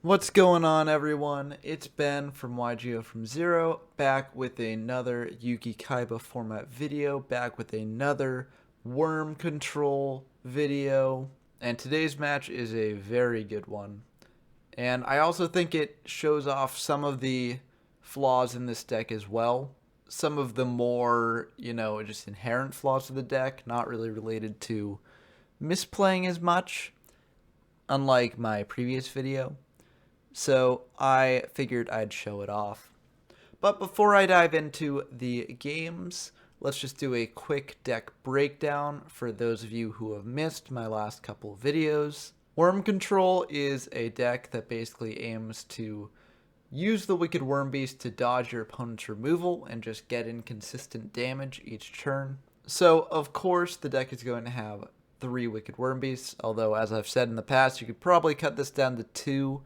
What's going on, everyone? It's Ben from YGO from Zero, back with another Yugi-Kaiba format video, back with another worm control video, and today's match is a very good one. And I also think it shows off some of the flaws in this deck as well. Some of the more, just inherent flaws of the deck, not really related to misplaying as much, unlike my previous video. So I figured I'd show it off. But before I dive into the games, let's just do a quick deck breakdown for those of you who have missed my last couple of videos. Worm Control is a deck that basically aims to use the Wicked Worm Beast to dodge your opponent's removal and just get inconsistent damage each turn. So, of course, the deck is going to have 3 Wicked Worm Beasts, although, as I've said in the past, you could probably cut this down to 2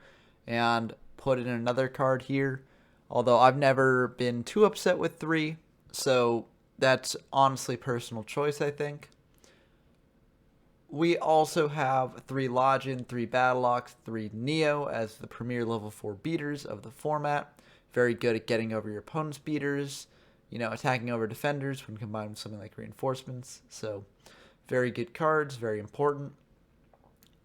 and put in another card here. Although I've never been too upset with 3, so that's honestly personal choice, I think. We also have 3 Login, 3 Battleox, 3 Neo as the premier level 4 beaters of the format. Very good at getting over your opponent's beaters, attacking over defenders when combined with something like reinforcements. So, very good cards, very important.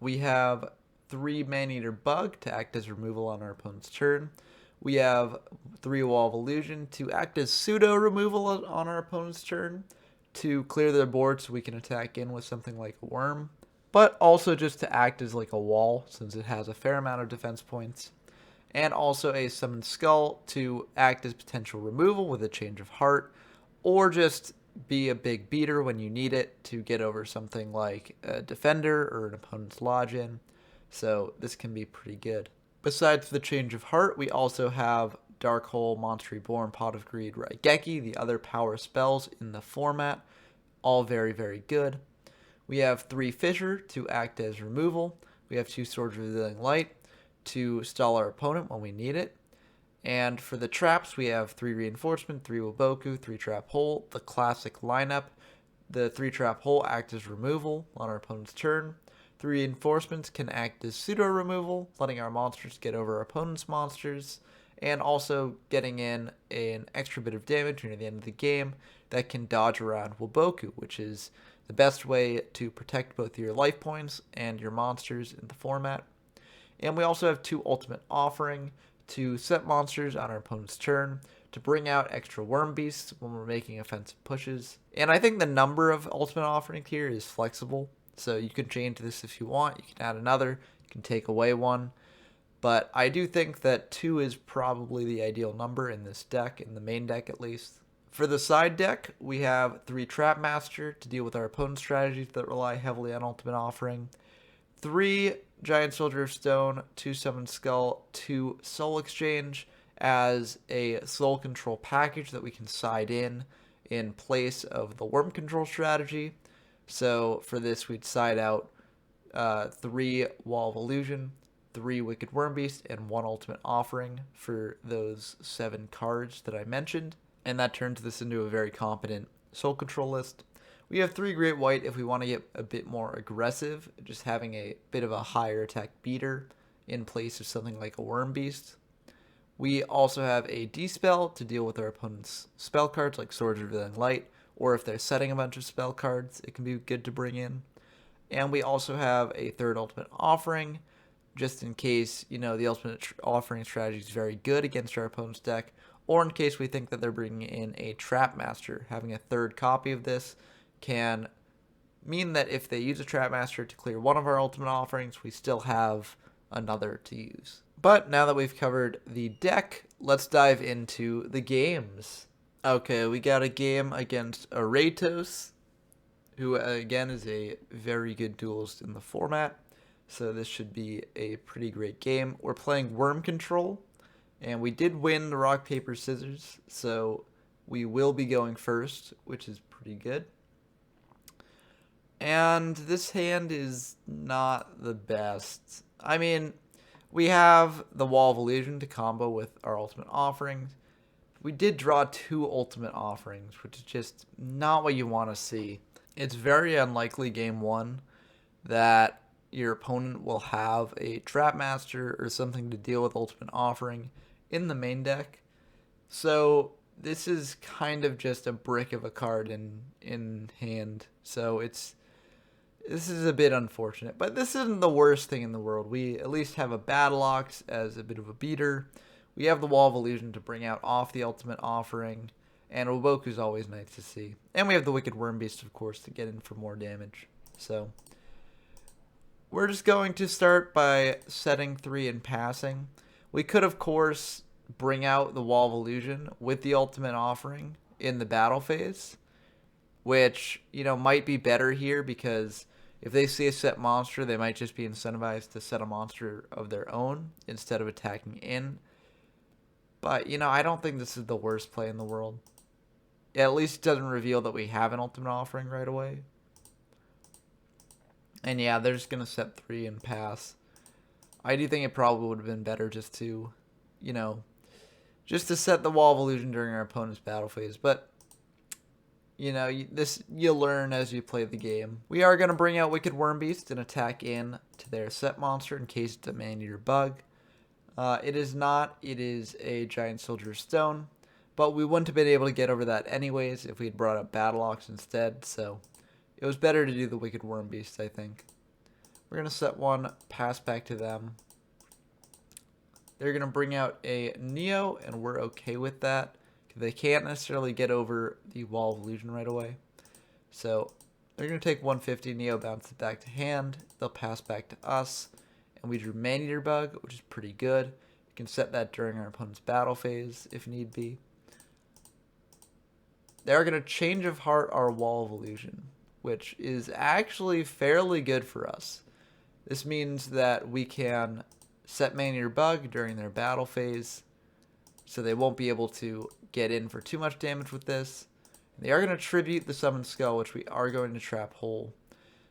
We have 3 Maneater Bug to act as removal on our opponent's turn. We have 3 Wall of Illusion to act as pseudo removal on our opponent's turn to clear their board so we can attack in with something like a worm, but also just to act as like a wall since it has a fair amount of defense points. And also a Summoned Skull to act as potential removal with a Change of Heart, or just be a big beater when you need it to get over something like a defender or an opponent's lodge-in. So this can be pretty good. Besides the Change of Heart, we also have Dark Hole, Monster Reborn, Pot of Greed, Raigeki, the other power spells in the format. All very, very good. We have 3 Fissure to act as removal. We have 2 Swords of Revealing Light to stall our opponent when we need it. And for the traps, we have 3 Reinforcement, 3 Waboku, 3 Trap Hole, the classic lineup. The 3 Trap Hole act as removal on our opponent's turn. 3 Reinforcements can act as pseudo removal, letting our monsters get over our opponent's monsters, and also getting in an extra bit of damage near the end of the game that can dodge around Waboku, which is the best way to protect both your life points and your monsters in the format. And we also have 2 Ultimate Offering to set monsters on our opponent's turn to bring out extra worm beasts when we're making offensive pushes. And I think the number of Ultimate Offerings here is flexible. So you can change this if you want. You can add another. You can take away one. But I do think that 2 is probably the ideal number in this deck, in the main deck at least. For the side deck, we have 3 Trap Master to deal with our opponent's strategies that rely heavily on Ultimate Offering. 3 Giant Soldier of Stone, 2 Summoned Skull, 2 Soul Exchange as a soul control package that we can side in place of the worm control strategy. So for this, we'd side out 3 Wall of Illusion, 3 Wicked Worm Beast, and 1 Ultimate Offering for those 7 cards that I mentioned. And that turns this into a very competent soul control list. We have 3 Great White if we want to get a bit more aggressive, just having a bit of a higher attack beater in place of something like a Worm Beast. We also have a D-Spell to deal with our opponent's spell cards like Swords of Revealing Light, or if they're setting a bunch of spell cards, it can be good to bring in. And we also have a 3rd Ultimate Offering, just in case, the Ultimate Offering strategy is very good against our opponent's deck, or in case we think that they're bringing in a Trap Master. Having a 3rd copy of this can mean that if they use a Trap Master to clear one of our Ultimate Offerings, we still have another to use. But now that we've covered the deck, let's dive into the games. Okay, we got a game against Aratos, who again is a very good duelist in the format. So this should be a pretty great game. We're playing Worm Control, and we did win the Rock, Paper, Scissors, so we will be going first, which is pretty good. And this hand is not the best. I mean, we have the Wall of Illusion to combo with our Ultimate Offerings. We did draw 2 Ultimate Offerings, which is just not what you want to see. It's very unlikely game 1 that your opponent will have a Trap Master or something to deal with Ultimate Offering in the main deck. So this is kind of just a brick of a card in hand. So this is a bit unfortunate, but this isn't the worst thing in the world. We at least have a Battle Ox as a bit of a beater. We have the Wall of Illusion to bring out off the Ultimate Offering, and Woboku's always nice to see. And we have the Wicked Worm Beast, of course, to get in for more damage. So we're just going to start by setting 3 and passing. We could, of course, bring out the Wall of Illusion with the Ultimate Offering in the battle phase, which, might be better here because if they see a set monster, they might just be incentivized to set a monster of their own instead of attacking in. But, I don't think this is the worst play in the world. It at least doesn't reveal that we have an Ultimate Offering right away. And yeah, they're just going to set 3 and pass. I do think it probably would have been better just to, just to set the Wall of Illusion during our opponent's battle phase. But, you'll learn as you play the game. We are going to bring out Wicked Worm Beast and attack in to their set monster in case it's a Man-Eater bug. It is not. It is a Giant Soldier Stone. But we wouldn't have been able to get over that anyways if we had brought up Battle Ox instead. So it was better to do the Wicked Worm Beast, I think. We're going to set 1, pass back to them. They're going to bring out a Neo, and we're okay with that. They can't necessarily get over the Wall of Illusion right away. So they're going to take 150, Neo bounce it back to hand. They'll pass back to us. And we drew Man-Eater Bug, which is pretty good. We can set that during our opponent's battle phase if need be. They're going to Change of Heart our Wall of Illusion, which is actually fairly good for us. This means that we can set Man-Eater Bug during their battle phase, so they won't be able to get in for too much damage with this. They are going to tribute the Summon Skull, which we are going to trap whole.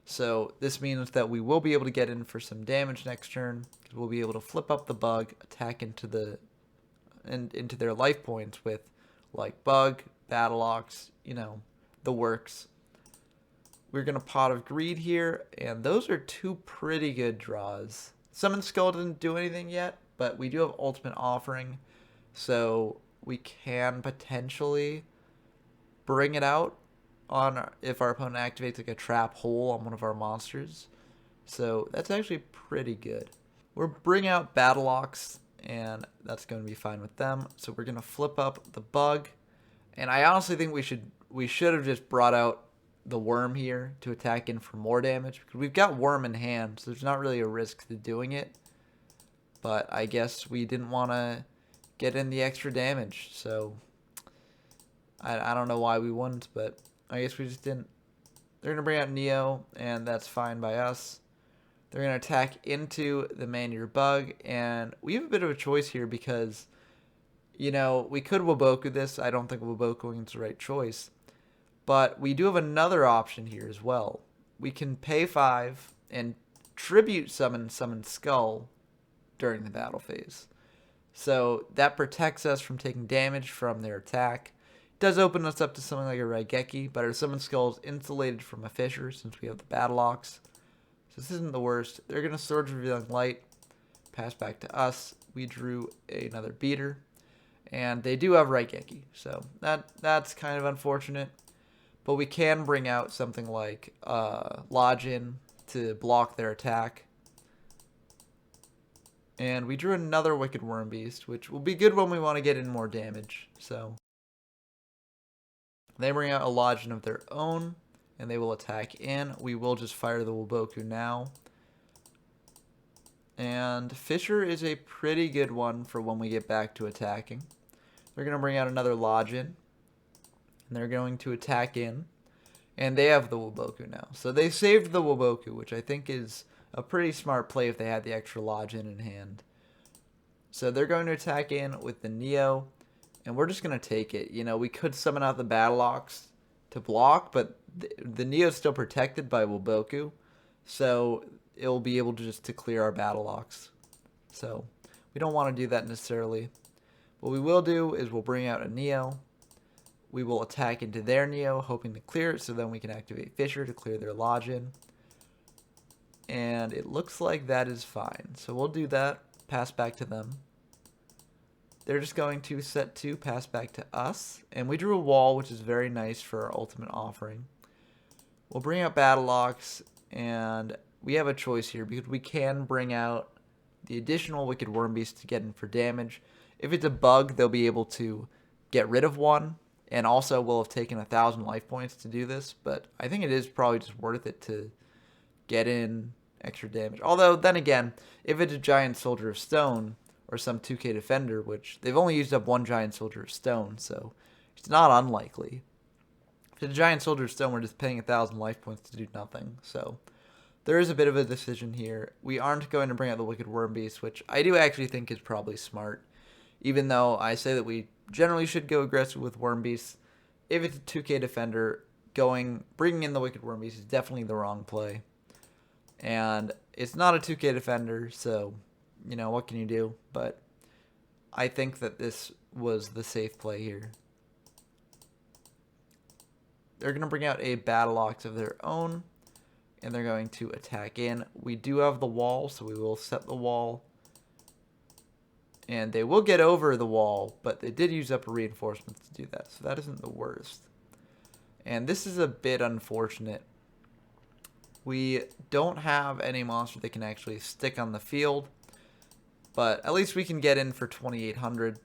So this means that we will be able to get in for some damage next turn. We'll be able to flip up the bug, attack into their life points with like Bug, Battle Ox, the works. We're going to Pot of Greed here, and those are 2 pretty good draws. Summon Skull didn't do anything yet, but we do have Ultimate Offering, so we can potentially bring it out if our opponent activates like a trap hole on one of our monsters. So that's actually pretty good. We'll bring out Battle Ox, and that's going to be fine with them. So we're going to flip up the bug, and I honestly think we should have just brought out the worm here to attack in for more damage, because we've got worm in hand, so there's not really a risk to doing it. But I guess we didn't want to get in the extra damage, so I don't know why we wouldn't, but I guess we just didn't. They're going to bring out Neo, and that's fine by us. They're going to attack into the Man-Eater Bug, and we have a bit of a choice here because, we could Woboku this. I don't think Wobokuing is the right choice. But we do have another option here as well. We can pay 5 and tribute summon Skull during the battle phase. So that protects us from taking damage from their attack. It does open us up to something like a Raigeki, but our Summon Skull is insulated from a Fissure since we have the Battle Ox. So this isn't the worst. They're going to Swords Revealing Light, pass back to us. We drew another beater, and they do have Raigeki, so that's kind of unfortunate. But we can bring out something like Lodgin to block their attack. And we drew another Wicked Worm Beast, which will be good when we want to get in more damage. So they bring out a Lodgin of their own, and they will attack in. We will just fire the Woboku now. And Fissure is a pretty good one for when we get back to attacking. They're going to bring out another Lodgin, and they're going to attack in. And they have the Woboku now. So they saved the Woboku, which I think is a pretty smart play if they had the extra Lodgin in hand. So they're going to attack in with the Neo, and we're just going to take it. We could summon out the Battle Ox to block, but the Neo is still protected by Woboku, so it'll be able to clear our Battle Ox. So we don't want to do that necessarily. What we will do is we'll bring out a Neo. We will attack into their Neo, hoping to clear it, so then we can activate Fissure to clear their Lodgin. and it looks like that is fine. So we'll do that, pass back to them. They're just going to set 2, pass back to us, and we drew a wall, which is very nice for our ultimate offering. We'll bring out Battle Ox, and we have a choice here because we can bring out the additional Wicked Worm Beast to get in for damage. If it's a bug, they'll be able to get rid of one, and also will have taken 1,000 life points to do this, but I think it is probably just worth it to get in extra damage. Although, then again, if it's a Giant Soldier of Stone, or some 2k defender, which they've only used up 1 Giant Soldier of Stone, so it's not unlikely. If it's a Giant Soldier of Stone, we're just paying 1,000 life points to do nothing, so there is a bit of a decision here. We aren't going to bring out the Wicked Worm Beast, which I do actually think is probably smart, even though I say that we generally should go aggressive with Worm Beasts. If it's a 2k defender, bringing in the Wicked Worm Beast is definitely the wrong play. And it's not a 2k defender, so, you know, what can you do? But I think that this was the safe play here. They're going to bring out a Battle Ox of their own, and they're going to attack in. We do have the wall, so we will set the wall. And they will get over the wall, but they did use up reinforcements to do that, so that isn't the worst. And this is a bit unfortunate. We don't have any monster that can actually stick on the field, but at least we can get in for 2,800.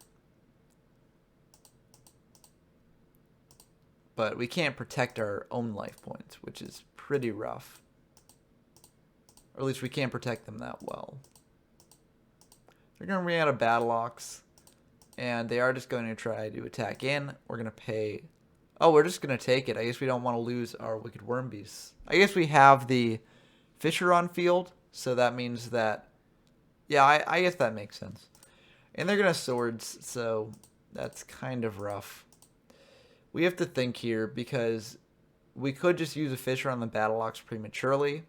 But we can't protect our own life points, which is pretty rough. Or at least we can't protect them that well. They're going to bring out a Battle Ox, and they are just going to try to attack in. We're going to pay... Oh, we're just going to take it. I guess we don't want to lose our Wicked Worm Beasts. I guess we have the Fisher on field, so that means that... Yeah, I guess that makes sense. And they're going to Swords, so that's kind of rough. We have to think here, because we could just use a Fisher on the Battle Ox prematurely.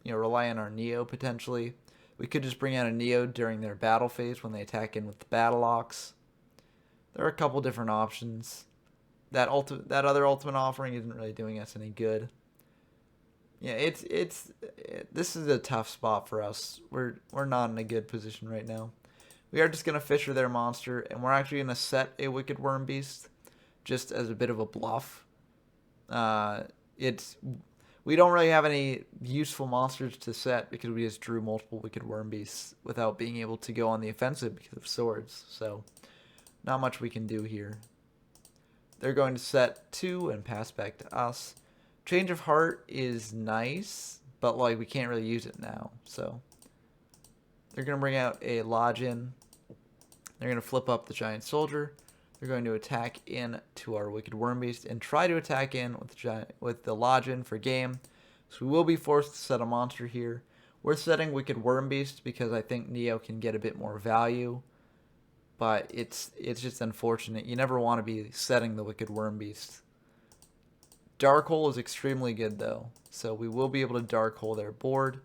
You know, rely on our Neo, potentially. We could just bring out a Neo during their battle phase when they attack in with the Battle Ox. There are a couple different options. That other ultimate offering isn't really doing us any good. Yeah, this is a tough spot for us. We're not in a good position right now. We are just gonna Fisher their monster, and we're actually gonna set a Wicked Worm Beast just as a bit of a bluff. We don't really have any useful monsters to set because we just drew multiple Wicked Worm Beasts without being able to go on the offensive because of Swords. So, not much we can do here. They're going to set 2 and pass back to us. Change of Heart is nice, but like we can't really use it now. So, they're going to bring out a Lodgin. They're going to flip up the Giant Soldier. They're going to attack in to our Wicked Worm Beast and try to attack in with the Lodgin for game. So we will be forced to set a monster here. We're setting Wicked Worm Beast because I think Neo can get a bit more value. But it's just unfortunate. You never want to be setting the Wicked Worm Beast. Dark Hole is extremely good though. So we will be able to Dark Hole their board.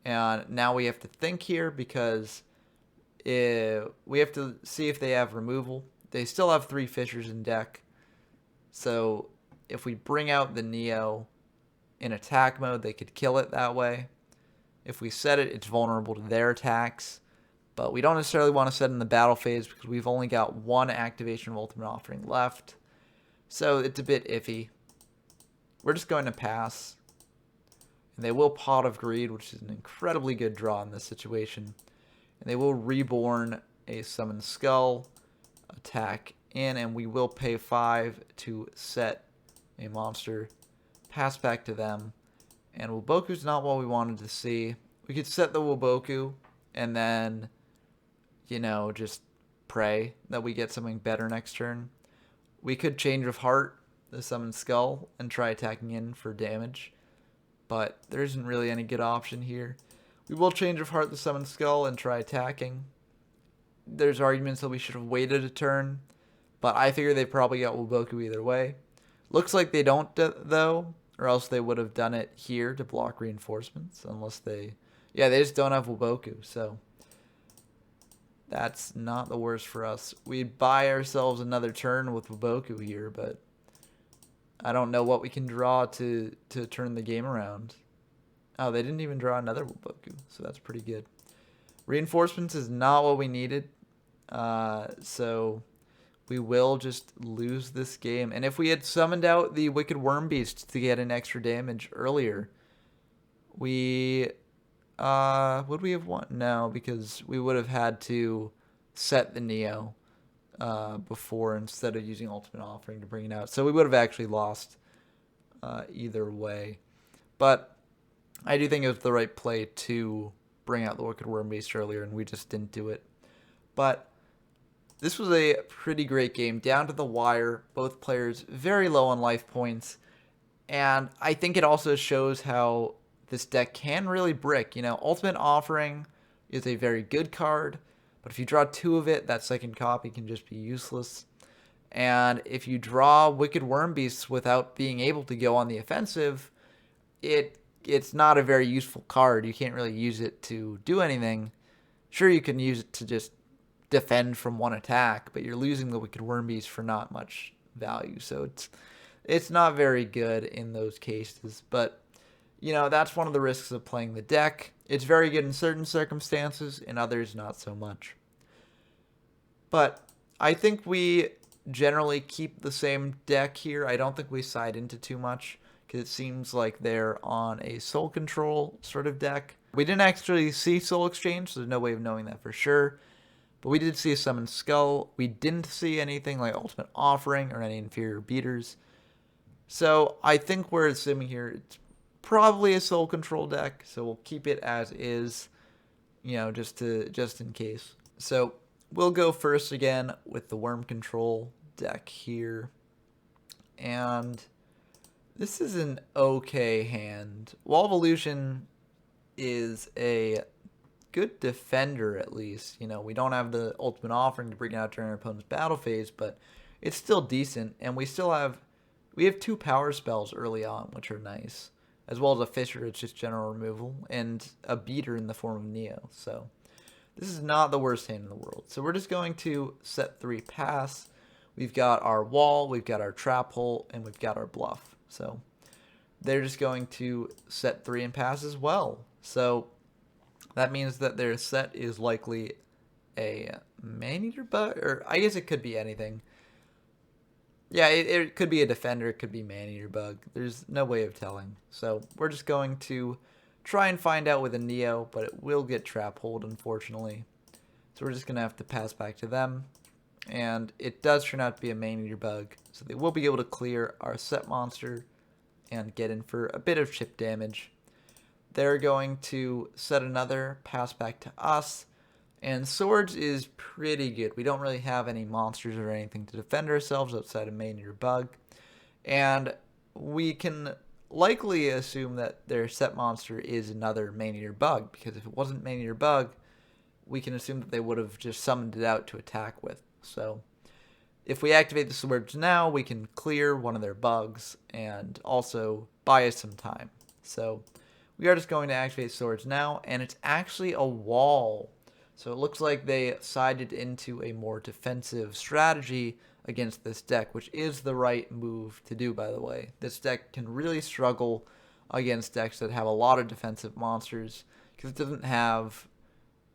And now we have to think here because we have to see if they have removal. They still have 3 Fishers in deck. So if we bring out the Neo in attack mode, they could kill it that way. If we set it, it's vulnerable to their attacks. But we don't necessarily want to set in the battle phase because we've only got 1 activation of Ultimate Offering left. So it's a bit iffy. We're just going to pass. And they will Pot of Greed, which is an incredibly good draw in this situation. And they will Reborn a Summoned Skull, attack in, and we will pay 5 to set a monster, pass back to them. And Woboku's not what we wanted to see. We could set the Woboku and then, you know, just pray that we get something better next turn. We could Change of Heart the Summoned Skull and try attacking in for damage, but there isn't really any good option here. We will Change of Heart the Summoned Skull and try attacking. There's arguments that we should have waited a turn, but I figure they probably got Woboku either way. Looks like they don't, though, or else they would have done it here to block reinforcements, unless they... Yeah, they just don't have Woboku, so that's not the worst for us. We'd buy ourselves another turn with Woboku here, but I don't know what we can draw to turn the game around. Oh, they didn't even draw another Woboku, so that's pretty good. Reinforcements is not what we needed, so we will just lose this game. And if we had summoned out the Wicked Worm Beast to get an extra damage earlier, we would we have won? No, because we would have had to set the Neo before instead of using Ultimate Offering to bring it out. So we would have actually lost either way. But I do think it was the right play to bring out the Wicked Worm Beast earlier, and we just didn't do it. But this was a pretty great game, down to the wire. Both players very low on life points. And I think it also shows how this deck can really brick. You know, Ultimate Offering is a very good card, but if you draw 2 of it, that second copy can just be useless. And if you draw Wicked Worm Beasts without being able to go on the offensive, it's not a very useful card. You can't really use it to do anything. Sure, you can use it to just defend from one attack, but you're losing the Wicked Worm Beast for not much value. So it's not very good in those cases. But, you know, that's one of the risks of playing the deck. It's very good in certain circumstances, in others not so much. But I think we generally keep the same deck here. I don't think we side into too much, because it seems like they're on a Soul Control sort of deck. We didn't actually see Soul Exchange, so there's no way of knowing that for sure. But we did see a Summon Skull. We didn't see anything like Ultimate Offering or any inferior beaters. So I think we're assuming here it's probably a Soul Control deck, so we'll keep it as is, you know, just in case. So we'll go first again with the Worm Control deck here. And this is an okay hand. Wall of Illusion is a good defender, at least. You know, we don't have the Ultimate Offering to bring it out during our opponent's battle phase, but it's still decent. And we have 2 power spells early on, which are nice, as well as a Fisher, it's just general removal, and a beater in the form of Neo. So this is not the worst hand in the world. So we're just going to set 3 pass. We've got our wall, we've got our trap hole, and we've got our bluff. So they're just going to set 3 and pass as well. So that means that their set is likely a Maneater Bug, or I guess it could be anything. Yeah, it could be a defender, it could be Maneater Bug. There's no way of telling. So we're just going to try and find out with a Neo, but it will get trap hold, unfortunately. So we're just going to have to pass back to them. And it does turn out to be a Maneater Bug, so they will be able to clear our set monster and get in for a bit of chip damage. They're going to set another, pass back to us, and Swords is pretty good. We don't really have any monsters or anything to defend ourselves outside of Maneater Bug, and we can likely assume that their set monster is another Maneater Bug, because if it wasn't Maneater Bug, we can assume that they would have just summoned it out to attack with. So if we activate the Swords now, we can clear one of their bugs and also buy us some time. So we are just going to activate Swords now, and it's actually a wall. So it looks like they sided into a more defensive strategy against this deck, which is the right move to do, by the way. This deck can really struggle against decks that have a lot of defensive monsters, because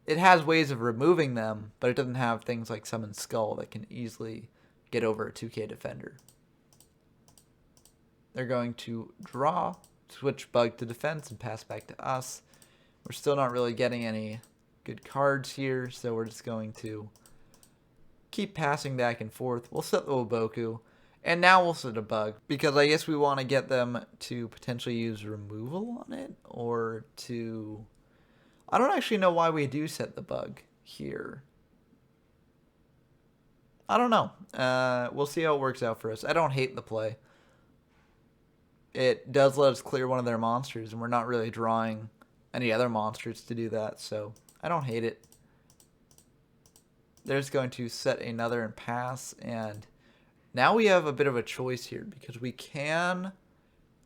it has ways of removing them, but it doesn't have things like Summon Skull that can easily get over a 2k defender. They're going to draw, switch Bug to defense, and pass back to us. We're still not really getting any good cards here, so we're just going to keep passing back and forth. We'll set the Woboku, and now we'll set a Bug, because I guess we want to get them to potentially use removal on it, or to... I don't actually know why we do set the Bug here. I don't know. We'll see how it works out for us. I don't hate the play. It does let us clear one of their monsters, and we're not really drawing any other monsters to do that, so I don't hate it. They're just going to set another and pass, and now we have a bit of a choice here, because we can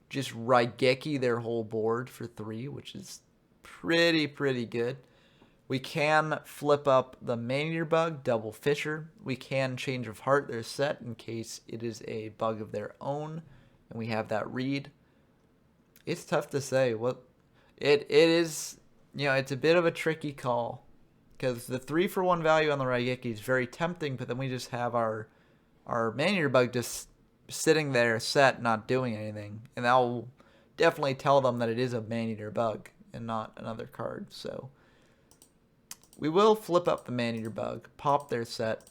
just Raigeki their whole board for 3, which is pretty good. We can flip up the Maneater Bug, double Fisher. We can Change of Heart their set in case it is a bug of their own, and we have that read. It's tough to say. It is, it's a bit of a tricky call because the 3-for-1 value on the Raigeki is very tempting, but then we just have our Man-Eater Bug just sitting there set, not doing anything, and that will definitely tell them that it is a Man-Eater Bug and not another card. So we will flip up the Man-Eater Bug, pop their set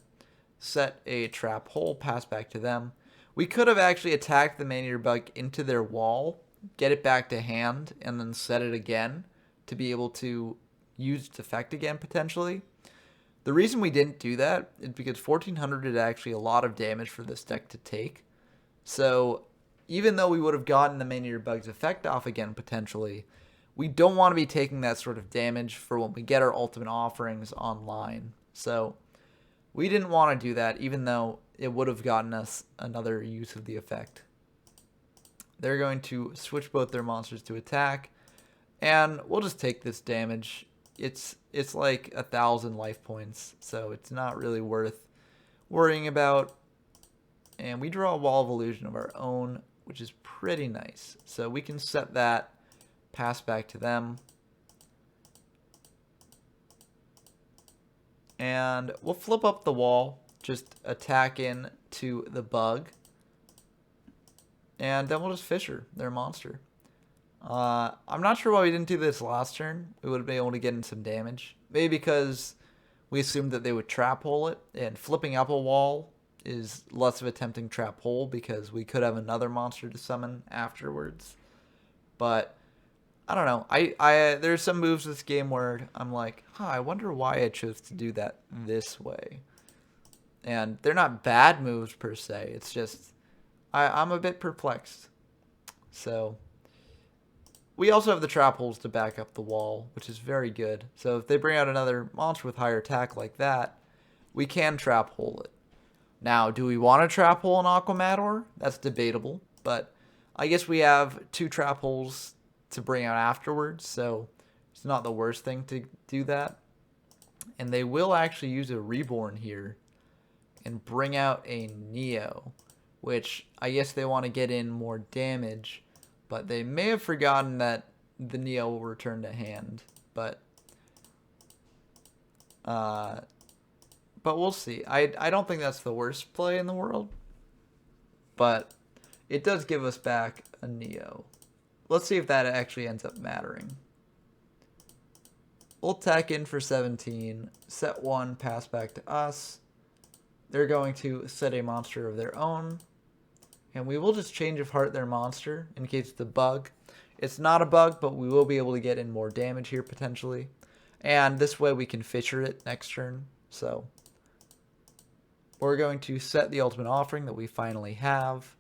a trap hole, pass back to them. We could have actually attacked the Man-Eater Bug into their wall, get it back to hand, and then set it again to be able to use its effect again, potentially. The reason we didn't do that is because 1400 is actually a lot of damage for this deck to take. So even though we would have gotten the Man-Eater Bug's effect off again, potentially, we don't want to be taking that sort of damage for when we get our ultimate offerings online. So we didn't want to do that, even though it would have gotten us another use of the effect. They're going to switch both their monsters to attack, and we'll just take this damage. It's like 1,000 life points, so it's not really worth worrying about. And we draw a Wall of Illusion of our own, which is pretty nice. So we can set that, pass back to them. And we'll flip up the wall, just attack in to the bug. And then we'll just Fisher their monster. I'm not sure why we didn't do this last turn. We would have been able to get in some damage. Maybe because we assumed that they would trap hole it, and flipping up a wall is less of a tempting trap hole because we could have another monster to summon afterwards. But I don't know. I there's some moves this game where I'm like, I wonder why I chose to do that this way. And they're not bad moves per se. It's just I'm a bit perplexed. So we also have the trap holes to back up the wall, which is very good. So if they bring out another monster with higher attack like that, we can trap hole it. Now, do we want to trap hole an Aquamador? That's debatable, but I guess we have 2 trap holes to bring out afterwards, so it's not the worst thing to do that. And they will actually use a Reborn here and bring out a Neo, which I guess they want to get in more damage, but they may have forgotten that the Neo will return to hand, but we'll see. I don't think that's the worst play in the world, but it does give us back a Neo. Let's see if that actually ends up mattering. We'll attack in for 17, set 1, pass back to us. They're going to set a monster of their own, and we will just change of heart their monster in case it's a bug. It's not a bug, but we will be able to get in more damage here potentially. And this way we can Fisher it next turn. So we're going to set the ultimate offering that we finally have.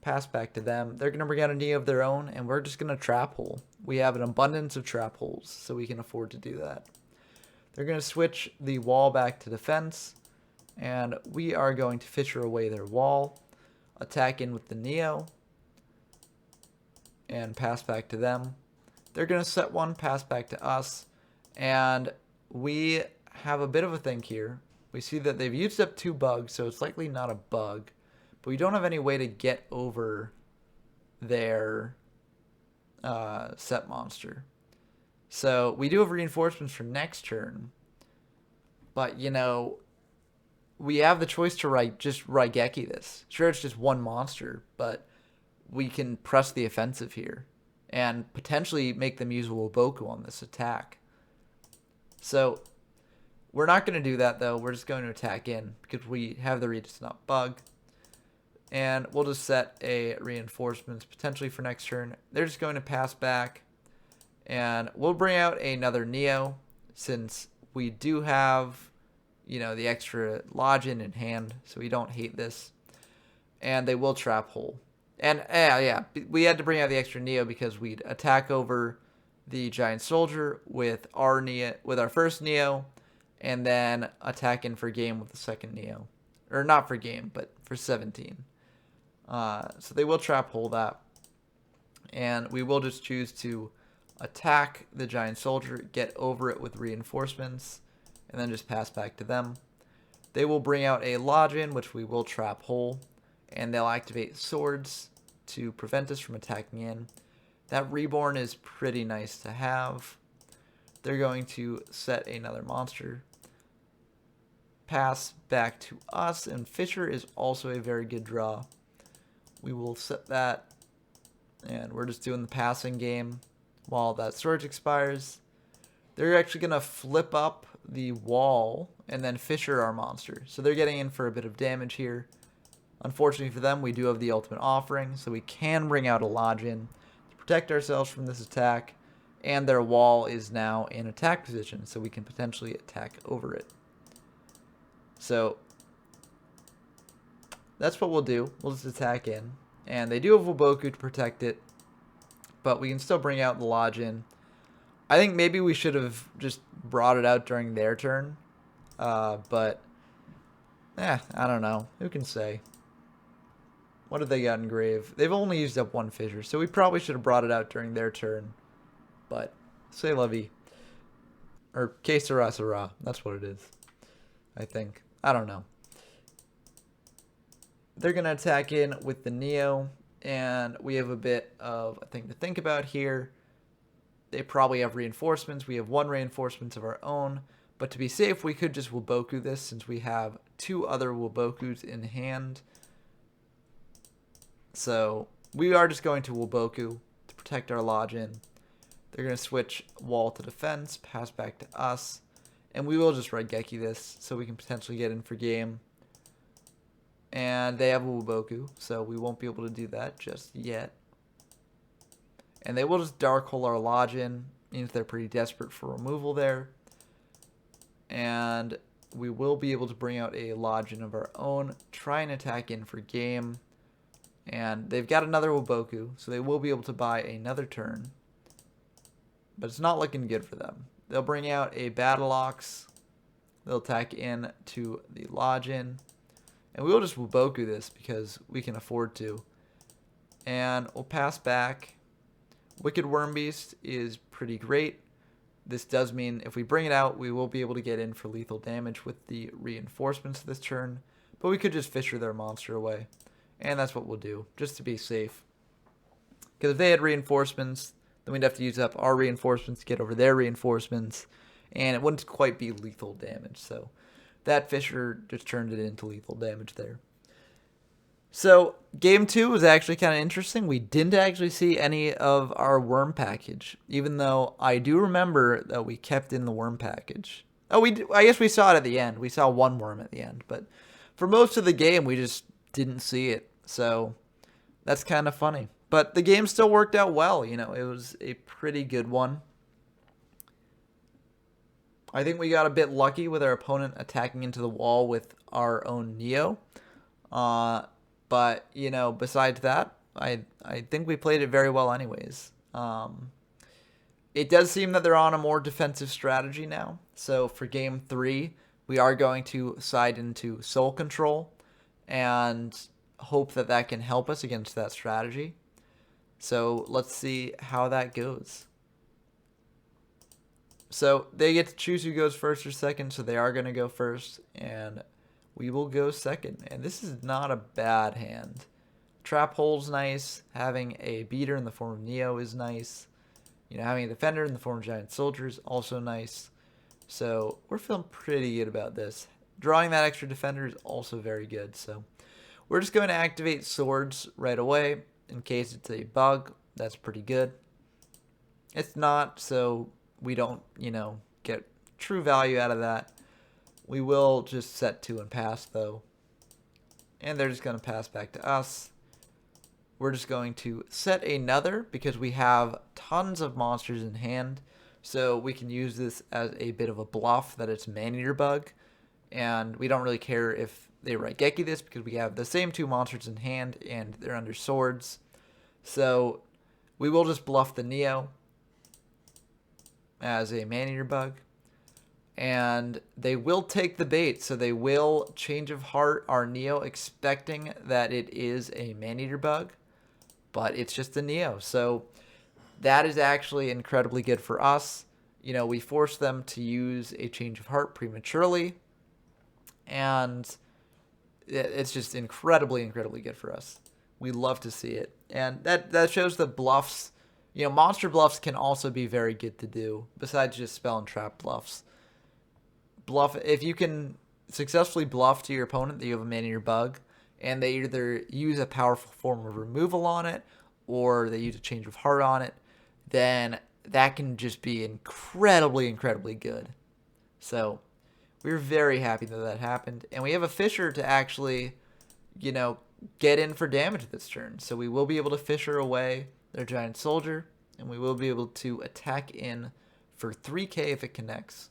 Pass back to them. They're going to bring out a Neo of their own, and we're just going to trap hole. We have an abundance of trap holes, so we can afford to do that. They're going to switch the wall back to defense, and we are going to Fisher away their wall, attack in with the Neo, and pass back to them. They're going to set 1, pass back to us, and we have a bit of a thing here. We see that they've used up 2 bugs, so it's likely not a bug. But we don't have any way to get over their set monster. So we do have reinforcements for next turn. But, we have the choice to just Raigeki this. Sure, it's just 1 monster, but we can press the offensive here and potentially make them use a Woboku on this attack. So we're not going to do that, though. We're just going to attack in because we have the Regis not bug. And we'll just set a reinforcements potentially for next turn. They're just going to pass back. And we'll bring out another Neo since we do have, the extra Login in hand. So we don't hate this. And they will trap hole. And yeah, we had to bring out the extra Neo because we'd attack over the Giant Soldier with our first Neo. And then attack in for game with the second Neo. Or not for game, but for 17. So they will trap hole that. And we will just choose to attack the Giant Soldier, get over it with reinforcements, and then just pass back to them. They will bring out a Login, which we will trap hole, and they'll activate Swords to prevent us from attacking in. That Reborn is pretty nice to have. They're going to set another monster. Pass back to us, and Fisher is also a very good draw. We will set that, and we're just doing the passing game while that storage expires. They're actually going to flip up the wall and then Fisher our monster. So they're getting in for a bit of damage here. Unfortunately for them, we do have the ultimate offering, so we can bring out a Lodgin to protect ourselves from this attack, and their wall is now in attack position, so we can potentially attack over it. So that's what we'll do. We'll just attack in, and they do have Waboku to protect it, but we can still bring out the Lodgin. I think maybe we should have just brought it out during their turn, but I don't know. Who can say? What have they got in grave? They've only used up one Fissure, so we probably should have brought it out during their turn. But, c'est la vie. Or, que sera, sera. That's what it is, I think. I don't know. They're going to attack in with the Neo, and we have a bit of a thing to think about here. They probably have reinforcements. We have one reinforcement of our own. But to be safe, we could just Waboku this, since we have two other Wabokus in hand. So we are just going to Waboku to protect our Lodgin. They're going to switch wall to defense, pass back to us, and we will just Raigeki this so we can potentially get in for game. And they have a Waboku, so we won't be able to do that just yet. And they will just Dark Hole our Lodgin, means they're pretty desperate for removal there. And we will be able to bring out a Lodgin of our own, try and attack in for game. And they've got another Waboku, so they will be able to buy another turn. But it's not looking good for them. They'll bring out a Battle Ox. They'll attack in to the Lodgin. And we will just Waboku this because we can afford to. And we'll pass back. Wicked Wormbeast is pretty great. This does mean if we bring it out, we will be able to get in for lethal damage with the reinforcements this turn. But we could just Fissure their monster away. And that's what we'll do, just to be safe. Because if they had reinforcements, then we'd have to use up our reinforcements to get over their reinforcements. And it wouldn't quite be lethal damage. So that Fissure just turned it into lethal damage there. So game 2 was actually kind of interesting. We didn't actually see any of our worm package. Even though I do remember that we kept in the worm package. Oh, I guess we saw it at the end. We saw one worm at the end. But for most of the game, we just didn't see it, so that's kind of funny. But the game still worked out well. You know, it was a pretty good one. I think we got a bit lucky with our opponent attacking into the wall with our own Neo. But you know, besides that, I think we played it very well anyways. It does seem that they're on a more defensive strategy now. So for game 3, we are going to side into Soul Control and hope that that can help us against that strategy. So let's see how that goes. So they get to choose who goes first or second, so they are going to go first, and we will go second. And this is not a bad hand. Trap Hole's nice. Having a beater in the form of Neo is nice. You know, having a defender in the form of Giant Soldier is also nice. So we're feeling pretty good about this. Drawing that extra defender is also very good. So we're just going to activate swords right away in case it's a bug. That's pretty good. It's not, so we don't, you know, get true value out of that. We will just set 2 and pass, though. And they're just going to pass back to us. We're just going to set another because we have tons of monsters in hand. So we can use this as a bit of a bluff that it's Maneater Bug. And we don't really care if they Raigeki this because we have the same 2 monsters in hand and they're under swords. So we will just bluff the Neo as a Maneater Bug. And they will take the bait, so they will Change of Heart our Neo, expecting that it is a Maneater Bug, but it's just a Neo. So that is actually incredibly good for us. You know, we force them to use a Change of Heart prematurely, and it's just incredibly, incredibly good for us. We love to see it. And that shows that bluffs, monster bluffs can also be very good to do, besides just spell and trap bluffs. If you can successfully bluff to your opponent that you have a man-eater bug, and they either use a powerful form of removal on it, or they use a change of heart on it, then that can just be incredibly, incredibly good. So we're very happy that that happened. And we have a Fisher to actually, get in for damage this turn. So we will be able to Fisher away their Giant Soldier, and we will be able to attack in for 3k if it connects.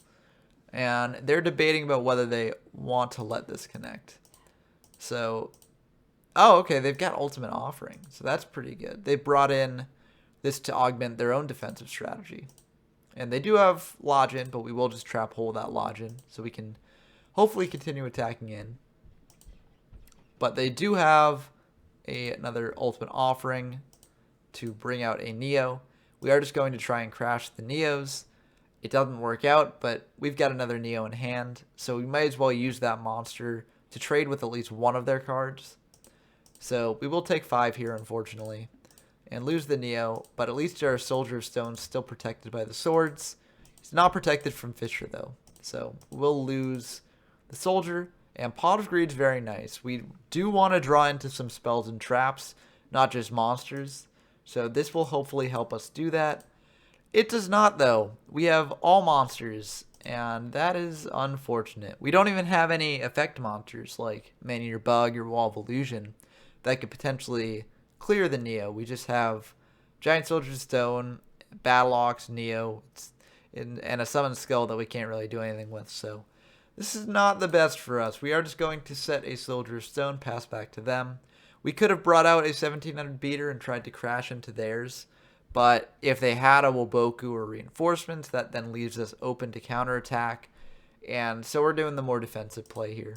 And they're debating about whether they want to let this connect. So, oh, okay, they've got Ultimate Offering. So that's pretty good. They brought in this to augment their own defensive strategy. And they do have Lodgin, but we will just trap hole that Lodgin so we can hopefully continue attacking in. But they do have another Ultimate Offering to bring out a Neo. We are just going to try and crash the Neos. It doesn't work out, but we've got another Neo in hand, so we might as well use that monster to trade with at least one of their cards. So we will take 5 here, unfortunately, and lose the Neo, but at least our Soldier of Stone's still protected by the swords. He's not protected from Fisher, though, so we'll lose the Soldier. And Pot of Greed's very nice. We do want to draw into some spells and traps, not just monsters, so this will hopefully help us do that. It does not, though. We have all monsters, and that is unfortunate. We don't even have any effect monsters like Man-Eater Bug or Wall of Illusion that could potentially clear the Neo. We just have Giant Soldier of Stone, Battle Ox, Neo, and a Summon Skull that we can't really do anything with. So this is not the best for us. We are just going to set a Soldier of Stone, pass back to them. We could have brought out a 1700 beater and tried to crash into theirs. But if they had a Woboku or reinforcements, that then leaves us open to counterattack. And so we're doing the more defensive play here.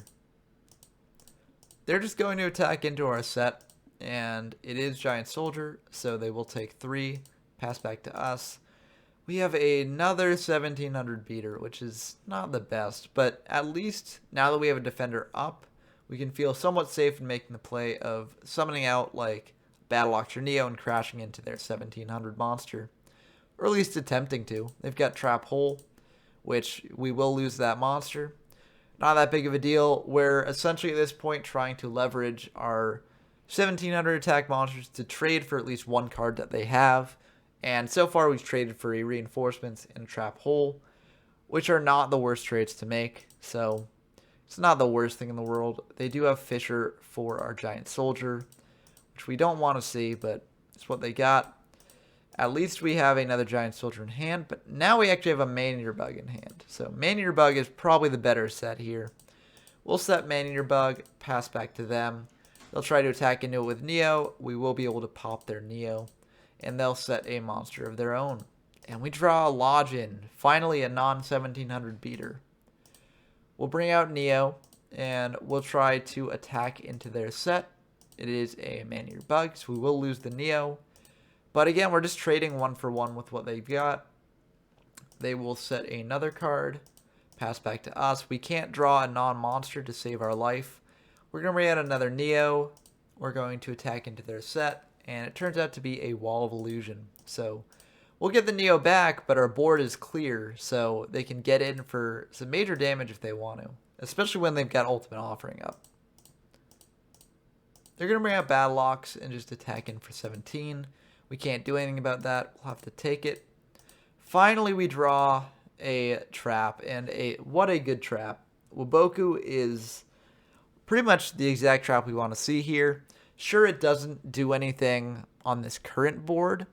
They're just going to attack into our set. And it is Giant Soldier, so they will take 3, pass back to us. We have another 1700 beater, which is not the best. But at least now that we have a defender up, we can feel somewhat safe in making the play of summoning out like Battle Ox or Neo and crashing into their 1700 monster. Or at least attempting to. They've got Trap Hole, which we will lose that monster. Not that big of a deal. We're essentially at this point trying to leverage our 1700 attack monsters to trade for at least one card that they have. And so far we've traded for a Reinforcements and a Trap Hole, which are not the worst trades to make. So it's not the worst thing in the world. They do have Fisher for our Giant Soldier, which we don't want to see, but it's what they got. At least we have another Giant Soldier in hand, but now we actually have a Man-Eater Bug in hand. So Man-Eater Bug is probably the better set here. We'll set Man-Eater Bug, pass back to them. They'll try to attack into it with Neo. We will be able to pop their Neo, and they'll set a monster of their own. And we draw a Lodgin, finally a non-1700 beater. We'll bring out Neo, and we'll try to attack into their set. It is a Man-Eater Bug, so we will lose the Neo. But again, we're just trading 1 for 1 with what they've got. They will set another card, pass back to us. We can't draw a non-monster to save our life. We're going to bring out another Neo. We're going to attack into their set, and it turns out to be a Wall of Illusion. So we'll get the Neo back, but our board is clear, so they can get in for some major damage if they want to, especially when they've got Ultimate Offering up. They're going to bring out Battle Ox and just attack in for 17. We can't do anything about that. We'll have to take it. Finally, we draw a trap, and what a good trap. Woboku is pretty much the exact trap we want to see here. Sure, it doesn't do anything on this current board,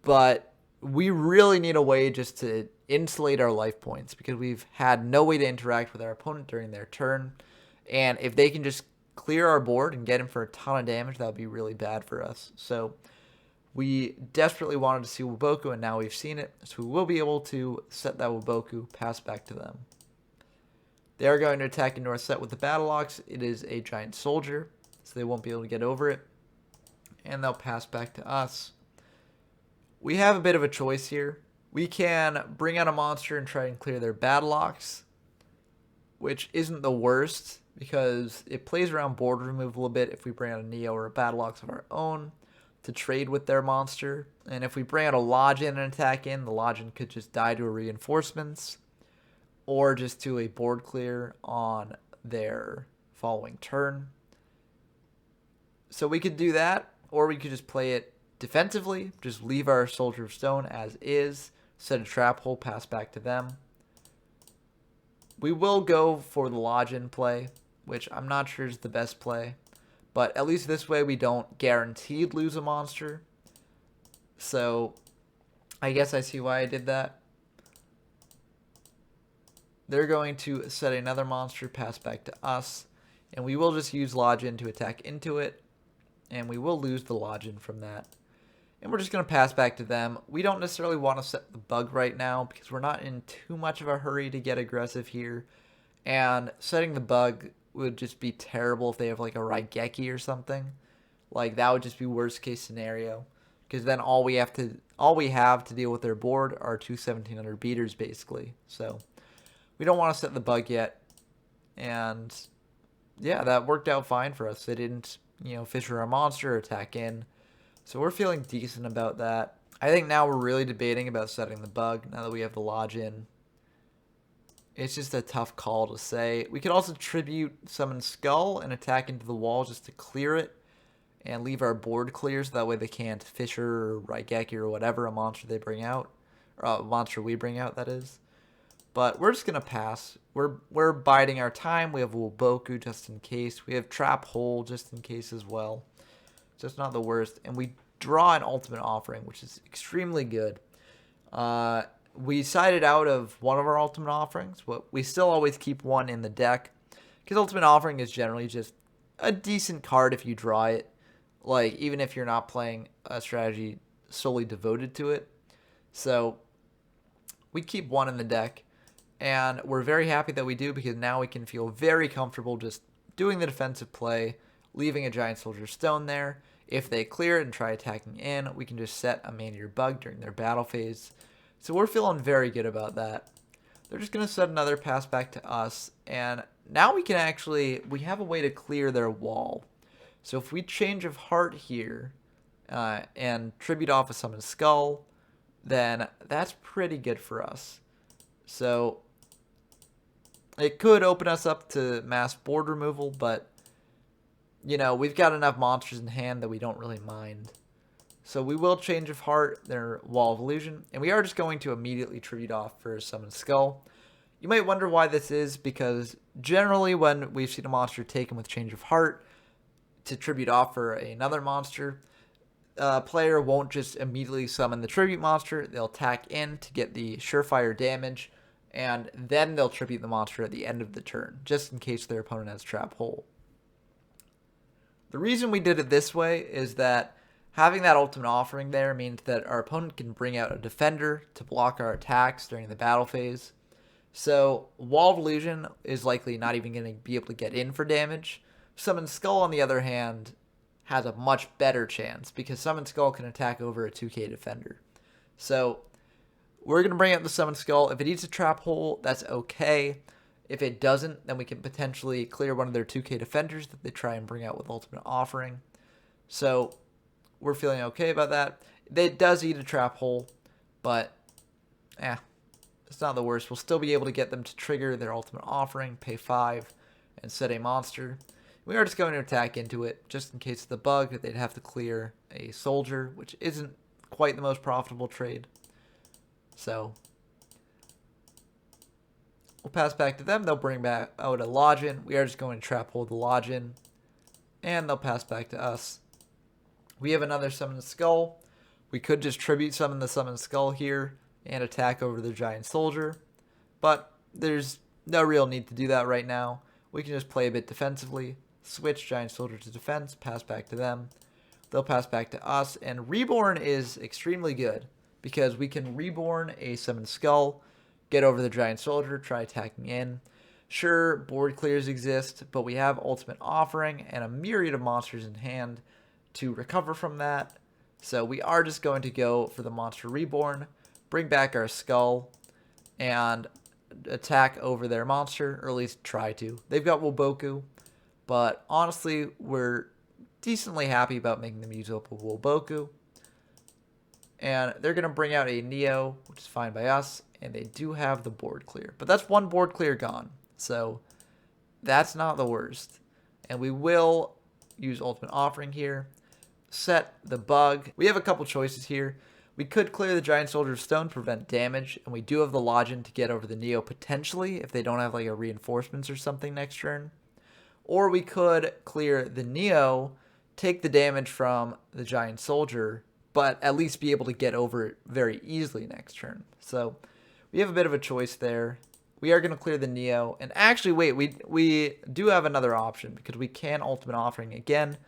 but we really need a way just to insulate our life points because we've had no way to interact with our opponent during their turn. And if they can just clear our board and get him for a ton of damage, that would be really bad for us. So we desperately wanted to see Woboku, and now we've seen it. So we will be able to set that Woboku, pass back to them. They are going to attack into our set with the Battle Ox. It is a Giant Soldier, so they won't be able to get over it. And they'll pass back to us. We have a bit of a choice here. We can bring out a monster and try and clear their Battle Ox, which isn't the worst because it plays around board removal a bit if we bring out a Neo or a Battle Ox of our own to trade with their monster. And if we bring out a Lodgin and attack in, the Lodgin could just die to a reinforcements or just to a board clear on their following turn. So we could do that, or we could just play it defensively, just leave our Soldier of Stone as is, set a trap hole, pass back to them. We will go for the Lodgin play, which I'm not sure is the best play. But at least this way we don't guaranteed lose a monster. So I guess I see why I did that. They're going to set another monster, pass back to us. And we will just use Lodgin to attack into it. And we will lose the Lodgin from that. And we're just going to pass back to them. We don't necessarily want to set the bug right now because we're not in too much of a hurry to get aggressive here. And setting the bug would just be terrible if they have like a Raigeki or something. Like that would just be worst case scenario. Because then all we have to deal with their board are two 1700 beaters basically. So we don't want to set the bug yet. And yeah, that worked out fine for us. They didn't, fisher our monster or attack in. So we're feeling decent about that. I think now we're really debating about setting the bug now that we have the Lodgin. It's just a tough call to say. We could also tribute Summon Skull and attack into the wall just to clear it and leave our board clear so that way they can't fisher or Raigeki or whatever a monster they bring out. Or a monster we bring out, that is. But we're just going to pass. We're biding our time. We have Wuboku just in case. We have Trap Hole just in case as well. So it's not the worst. And we draw an Ultimate Offering, which is extremely good. We sided out of one of our Ultimate Offerings, but we still always keep one in the deck. Because Ultimate Offering is generally just a decent card if you draw it. Like, even if you're not playing a strategy solely devoted to it. So, we keep one in the deck. And we're very happy that we do because now we can feel very comfortable just doing the defensive play, leaving a Giant Soldier Stone there. If they clear it and try attacking in, we can just set a Man-Eater Bug during their battle phase. So we're feeling very good about that. They're just going to set another pass back to us. And now we have a way to clear their wall. So if we Change of Heart here and tribute off a Summon Skull, then that's pretty good for us. So it could open us up to mass board removal, but we've got enough monsters in hand that we don't really mind. So we will Change of Heart, their Wall of Illusion, and we are just going to immediately tribute off for Summon Skull. You might wonder why this is, because generally when we've seen a monster taken with Change of Heart to tribute off for another monster, player won't just immediately summon the tribute monster. They'll attack in to get the surefire damage, and then they'll tribute the monster at the end of the turn, just in case their opponent has Trap Hole. The reason we did it this way is that having that Ultimate Offering there means that our opponent can bring out a defender to block our attacks during the battle phase. So Wall of Illusion is likely not even going to be able to get in for damage. Summon Skull, on the other hand, has a much better chance because Summon Skull can attack over a 2k defender. So we're going to bring out the Summon Skull. If it eats a Trap Hole, that's okay. If it doesn't, then we can potentially clear one of their 2k defenders that they try and bring out with Ultimate Offering. So we're feeling okay about that. It does eat a Trap Hole, but it's not the worst. We'll still be able to get them to trigger their Ultimate Offering, pay 5, and set a monster. We are just going to attack into it, just in case of the bug that they'd have to clear a soldier, which isn't quite the most profitable trade. So we'll pass back to them. They'll bring back out a Lodgin. We are just going to Trap Hole the Lodgin, and they'll pass back to us. We have another Summon Skull. We could just tribute summon the Summon Skull here and attack over the Giant Soldier, but there's no real need to do that right now. We can just play a bit defensively, switch Giant Soldier to defense, pass back to them. They'll pass back to us, and Reborn is extremely good because we can Reborn a Summon Skull, get over the Giant Soldier, try attacking in. Sure, board clears exist, but we have Ultimate Offering and a myriad of monsters in hand to recover from that. So we are just going to go for the Monster Reborn, bring back our Skull, and attack over their monster, or at least try to. They've got Wuboku, but honestly, we're decently happy about making them use up a Wolboku. And they're going to bring out a Neo, which is fine by us. And they do have the board clear. But that's one board clear gone. So that's not the worst. And we will use Ultimate Offering here. Set the bug. We have a couple choices here. We could clear the Giant Soldier of Stone, prevent damage. And we do have the Login to get over the Neo potentially if they don't have like a reinforcements or something next turn. Or we could clear the Neo, take the damage from the Giant Soldier, but at least be able to get over it very easily next turn. So we have a bit of a choice there. We are going to clear the Neo. And actually, wait, we do have another option because we can Ultimate Offering again,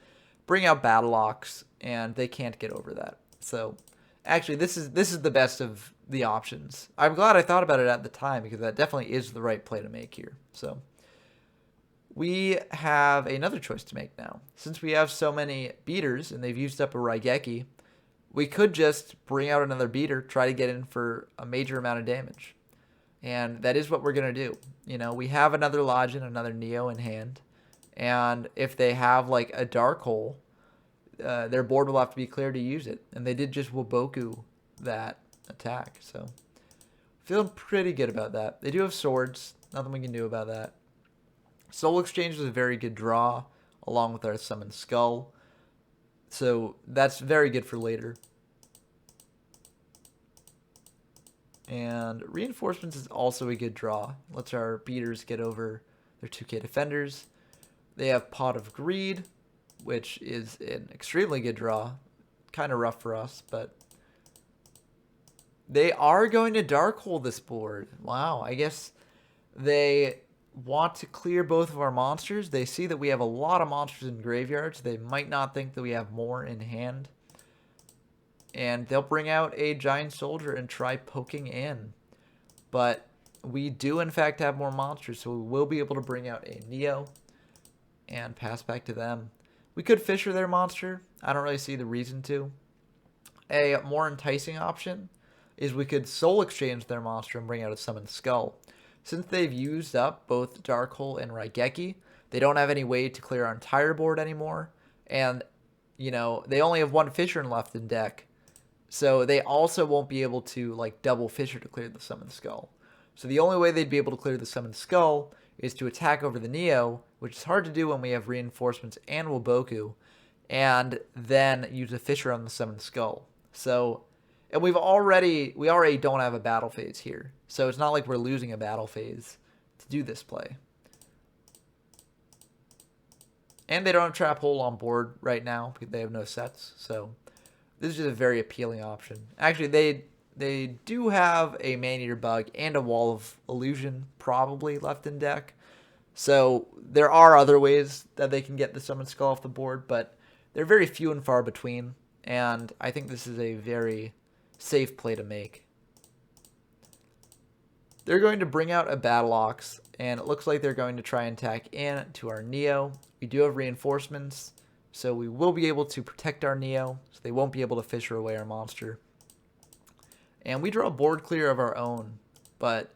bring out Battle Locks, and they can't get over that. So actually, this is the best of the options. I'm glad I thought about it at the time because that definitely is the right play to make here. So we have another choice to make now. Since we have so many beaters and they've used up a Raigeki, we could just bring out another beater, try to get in for a major amount of damage. And that is what we're going to do. You know, we have another Login, another Neo in hand. And if they have like a Dark Hole, their board will have to be clear to use it. And they did just Woboku that attack. So feeling pretty good about that. They do have swords. Nothing we can do about that. Soul Exchange is a very good draw along with our Summon Skull. So that's very good for later. And Reinforcements is also a good draw. Lets our beaters get over their 2k defenders. They have Pot of Greed, which is an extremely good draw. Kind of rough for us, but they are going to Dark Hole this board. Wow, I guess they want to clear both of our monsters. They see that we have a lot of monsters in graveyards. They might not think that we have more in hand. And they'll bring out a Giant Soldier and try poking in. But we do, in fact, have more monsters, so we will be able to bring out a Neo and pass back to them. We could Fisher their monster. I don't really see the reason to. A more enticing option is we could Soul Exchange their monster and bring out a Summoned Skull. Since they've used up both Dark Hole and Raigeki, they don't have any way to clear our entire board anymore. And, you know, they only have one Fisher left in deck. So they also won't be able to, like, double Fisher to clear the Summoned Skull. So the only way they'd be able to clear the Summoned Skull is to attack over the Neo, which is hard to do when we have Reinforcements and Woboku, and then use a Fisher on the Summoned Skull. So, and we already don't have a battle phase here. So it's not like we're losing a battle phase to do this play. And they don't have Trap Hole on board right now because they have no sets. So this is just a very appealing option. Actually, they do have a Man-Eater Bug and a Wall of Illusion probably left in deck. So there are other ways that they can get the Summoned Skull off the board, but they're very few and far between. And I think this is a very safe play to make. They're going to bring out a Battle Ox, and it looks like they're going to try and tack in to our Neo. We do have Reinforcements, so we will be able to protect our Neo, so they won't be able to Fisher away our monster. And we draw a board clear of our own, but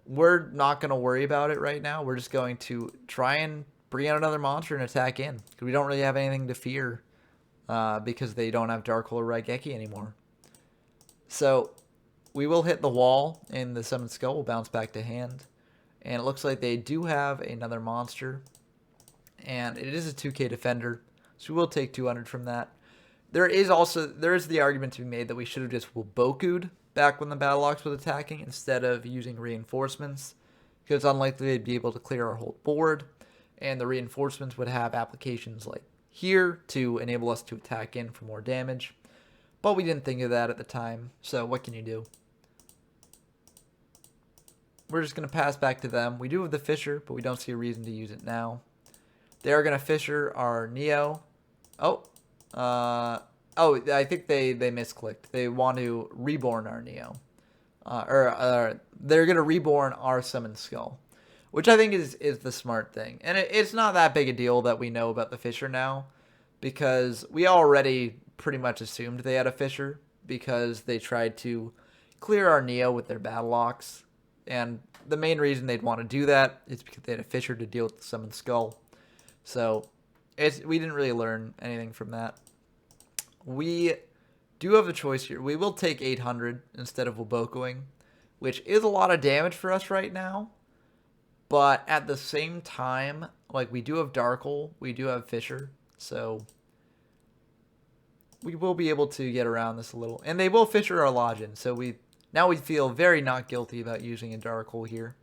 we're not going to worry about it right now. We're just going to try and bring out another monster and attack in, because we don't really have anything to fear because they don't have Dark Hole or Raigeki anymore. So we will hit the wall, and the Summoned Skull will bounce back to hand. And it looks like they do have another monster. And it is a 2k defender, so we will take 200 from that. There is the argument to be made that we should have just Woboku'd back when the Battle Ox was attacking instead of using Reinforcements, because it's unlikely they'd be able to clear our whole board, and the Reinforcements would have applications like here to enable us to attack in for more damage. But we didn't think of that at the time, so what can you do? We're just going to pass back to them. We do have the Fisher, but we don't see a reason to use it now. They are going to Fisher our Neo. Oh, I think they misclicked. They want to Reborn our Neo. They're going to Reborn our Summoned Skull, which I think is the smart thing. And it's not that big a deal that we know about the Fisher now, because we already pretty much assumed they had a Fisher because they tried to clear our Neo with their Battle Ox. And the main reason they'd want to do that is because they had a Fisher to deal with the Summoned Skull. So we didn't really learn anything from that. We do have a choice here. We will take 800 instead of Wobokoing, which is a lot of damage for us right now. But at the same time, like, we do have Darkle, we do have Fisher, so we will be able to get around this a little. And they will Fisher our Lodgin, so we feel very not guilty about using a Darkle here.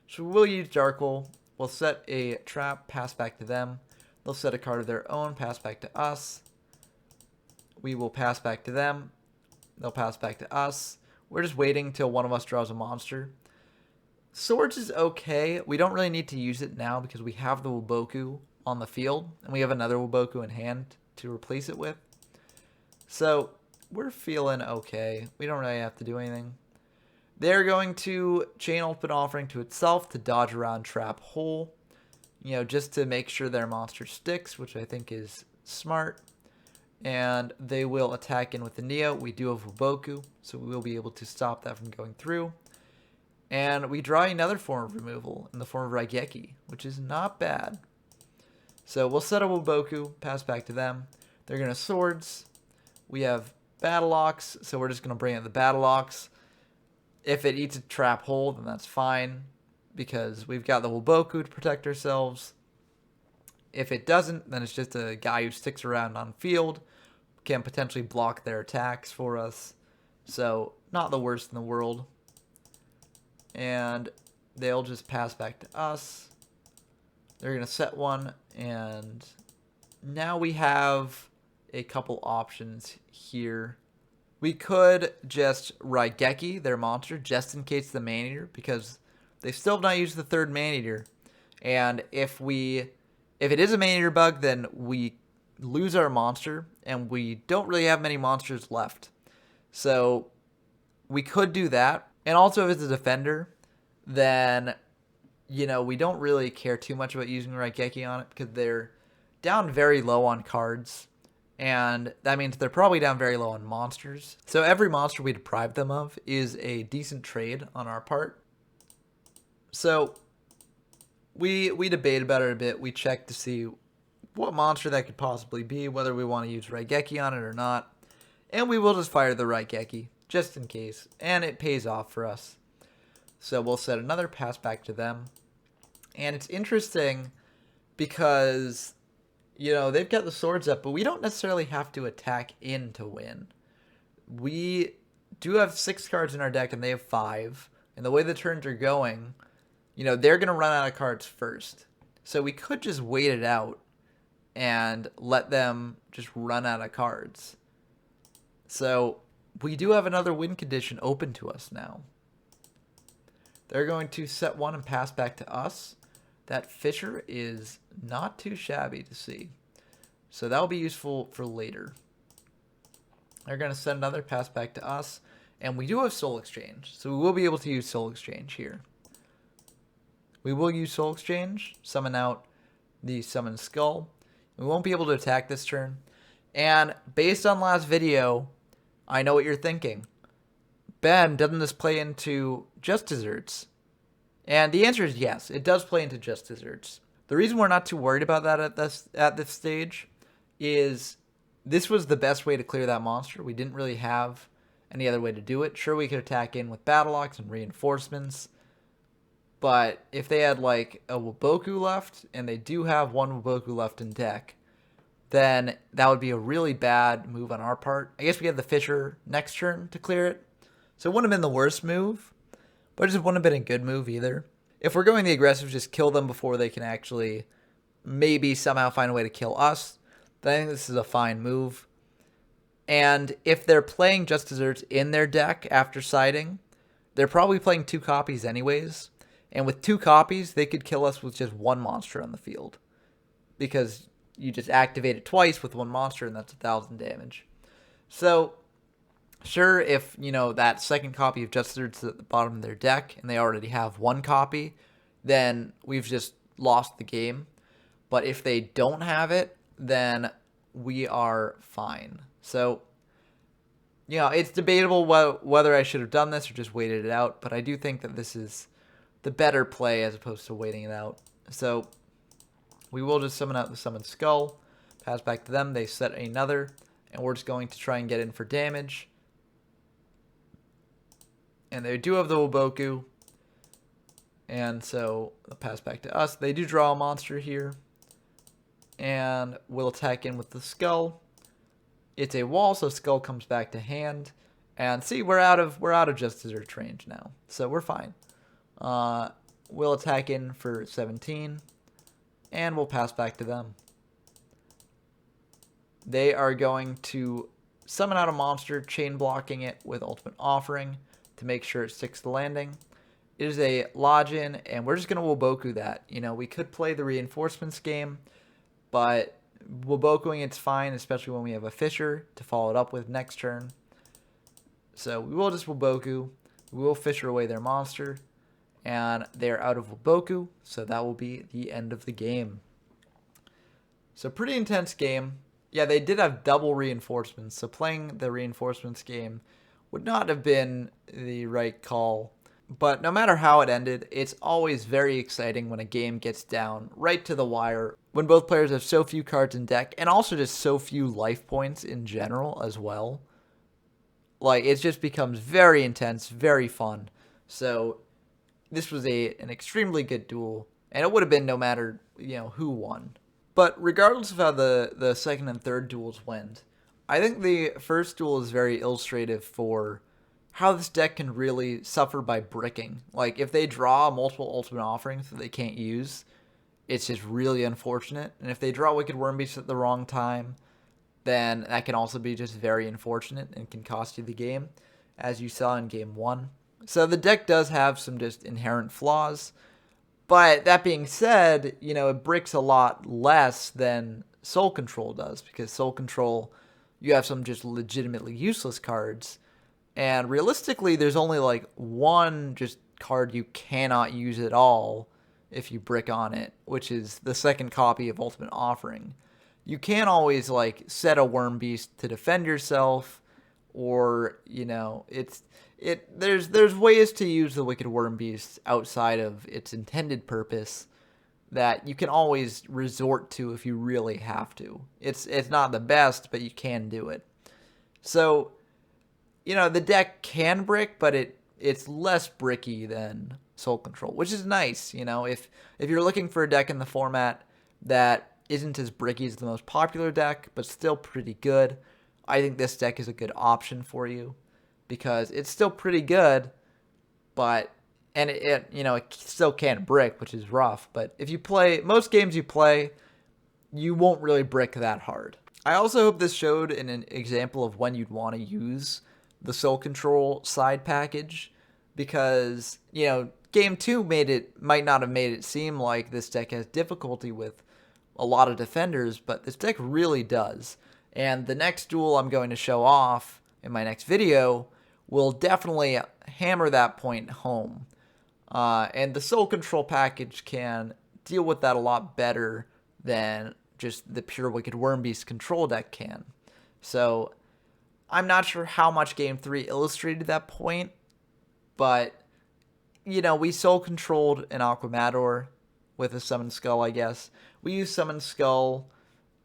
So we will use Darkle. We'll set a trap, pass back to them. They'll set a card of their own, pass back to us. We will pass back to them. They'll pass back to us. We're just waiting till one of us draws a monster. Swords is okay. We don't really need to use it now because we have the Woboku on the field, and we have another Woboku in hand to replace it with. So we're feeling okay. We don't really have to do anything. They're going to chain Ultimate Offering to itself to dodge around Trap Hole, you know, just to make sure their monster sticks, which I think is smart. And they will attack in with the Neo. We do have Woboku, so we will be able to stop that from going through. And we draw another form of removal in the form of Raigeki, which is not bad. So we'll set a Woboku, pass back to them. They're going to Swords. We have Battle Ox, so we're just going to bring in the Battle Ox. If it eats a Trap Hole, then that's fine, because we've got the Woboku to protect ourselves. If it doesn't, then it's just a guy who sticks around on field, can potentially block their attacks for us. So not the worst in the world. And they'll just pass back to us. They're going to set one, and now we have a couple options here. We could just Raigeki their monster just in case the Maneater, because they still have not used the third Maneater. And if it is a Maneater bug, then we lose our monster, and we don't really have many monsters left. So we could do that. And also, if it's a defender, then, you know, we don't really care too much about using Raigeki on it because they're down very low on cards. And that means they're probably down very low on monsters. So every monster we deprive them of is a decent trade on our part. So we debate about it a bit. We check to see what monster that could possibly be, whether we want to use Raigeki on it or not. And we will just fire the Raigeki, just in case. And it pays off for us. So we'll set another, pass back to them. And it's interesting because, you know, they've got the swords up, but we don't necessarily have to attack in to win. We do have 6 cards in our deck, and they have 5. And the way the turns are going, you know, they're going to run out of cards first. So we could just wait it out and let them just run out of cards. So we do have another win condition open to us now. They're going to set one and pass back to us. That Fisher is not too shabby to see. So that will be useful for later. They're going to send another, pass back to us. And we do have Soul Exchange. So we will be able to use Soul Exchange here. We will use Soul Exchange, summon out the Summon Skull. We won't be able to attack this turn. And based on last video, I know what you're thinking. Ben, doesn't this play into Just Desserts? And the answer is yes, it does play into Just Desserts. The reason we're not too worried about that at this stage is this was the best way to clear that monster. We didn't really have any other way to do it. Sure, we could attack in with Battle Ox and Reinforcements, but if they had like a Woboku left, and they do have one Woboku left in deck, then that would be a really bad move on our part. I guess we had the Fisher next turn to clear it, so it wouldn't have been the worst move, but it just wouldn't have been a good move either. If we're going the aggressive, just kill them before they can actually maybe somehow find a way to kill us, then I think this is a fine move. And if they're playing Just Desserts in their deck after siding, they're probably playing 2 copies anyways. And with 2 copies, they could kill us with just 1 monster on the field. Because you just activate it twice with 1 monster, and that's 1,000 damage. So, sure, if, you know, that second copy of Just Desserts is at the bottom of their deck, and they already have 1 copy, then we've just lost the game. But if they don't have it, then we are fine. So, you know, it's debatable whether I should have done this or just waited it out, but I do think that this is the better play as opposed to waiting it out. So We will just summon out the Summoned Skull, pass back to them, they set another, and we're just going to try and get in for damage. And they do have the Woboku, and so they'll pass back to us. They do draw a monster here, and we'll attack in with the Skull. It's a wall, so Skull comes back to hand. And see, we're out of Just Desert range now, so we're fine. We'll attack in for 17, and we'll pass back to them. They are going to summon out a monster, chain blocking it with Ultimate Offering to make sure it sticks the landing. It is a Lodgin, and we're just going to Woboku that. You know, we could play the Reinforcements game, but Wobokuing it's fine, especially when we have a Fisher to follow it up with next turn. So we will just Woboku. We will Fisher away their monster. And they're out of Woboku, so that will be the end of the game. So pretty intense game. Yeah, they did have double reinforcements, so playing the reinforcements game would not have been the right call. But no matter how it ended, it's always very exciting when a game gets down right to the wire, when both players have so few cards in deck, and also just so few life points in general as well. Like, it just becomes very intense, very fun. So this was an extremely good duel, and it would have been no matter, who won. But regardless of how the second and third duels went, I think the first duel is very illustrative for how this deck can really suffer by bricking. Like, if they draw multiple Ultimate Offerings that they can't use, it's just really unfortunate. And if they draw Wicked Wormbeast at the wrong time, then that can also be just very unfortunate and can cost you the game, as you saw in Game 1. So the deck does have some just inherent flaws, but that being said, it bricks a lot less than Soul Control does, because Soul Control, you have some just legitimately useless cards, and realistically, there's only like one just card you cannot use at all if you brick on it, which is the second copy of Ultimate Offering. You can always like set a Worm Beast to defend yourself, or there's ways to use the Wicked Worm Beast outside of its intended purpose that you can always resort to if you really have to. It's not the best, but you can do it. So, the deck can brick, but it's less bricky than Soul Control, which is nice. If you're looking for a deck in the format that isn't as bricky as the most popular deck, but still pretty good, I think this deck is a good option for you, because it's still pretty good, and it still can't brick, which is rough. But if you play most games you won't really brick that hard. I also hope this showed an example of when you'd want to use the Soul Control side package, because Game 2 might not have made it seem like this deck has difficulty with a lot of defenders, but this deck really does. And the next duel I'm going to show off in my next video will definitely hammer that point home. And the Soul Control package can deal with that a lot better than just the pure Wicked Wormbeast control deck can. So I'm not sure how much Game 3 illustrated that point, but, we Soul Controlled an Aquamador with a Summoned Skull, I guess. We use Summoned Skull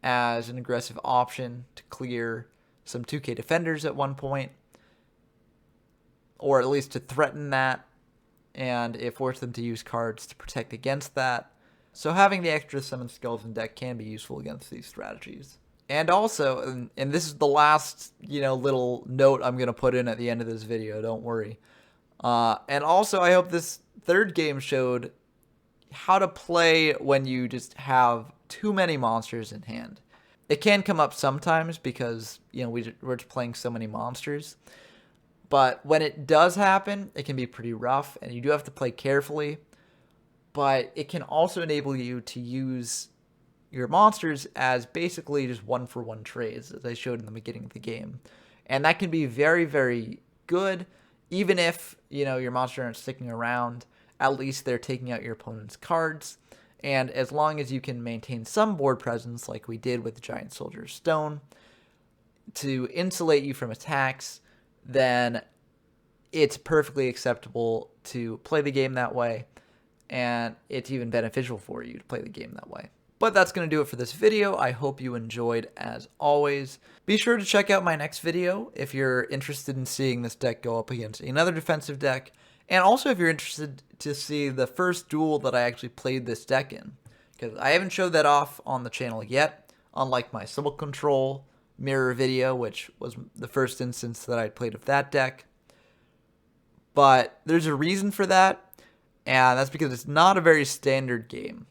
as an aggressive option to clear some 2K defenders at one point, or at least to threaten that, and it forced them to use cards to protect against that. So having the extra Summoned Skulls in deck can be useful against these strategies. And also, and this is the last, little note I'm going to put in at the end of this video, don't worry. And also, I hope this third game showed how to play when you just have too many monsters in hand. It can come up sometimes because, we're just playing so many monsters. But when it does happen, it can be pretty rough, and you do have to play carefully. But it can also enable you to use your monsters as basically just one-for-one trades, as I showed in the beginning of the game. And that can be very, very good, even if, your monsters aren't sticking around. At least they're taking out your opponent's cards. And as long as you can maintain some board presence, like we did with the Giant Soldier Stone, to insulate you from attacks, then it's perfectly acceptable to play the game that way. And it's even beneficial for you to play the game that way. But that's going to do it for this video. I hope you enjoyed as always. Be sure to check out my next video if you're interested in seeing this deck go up against another defensive deck. And also if you're interested to see the first duel that I actually played this deck in. Because I haven't showed that off on the channel yet, unlike my Symbol Control mirror video, which was the first instance that I played of that deck. But there's a reason for that, and that's because it's not a very standard game.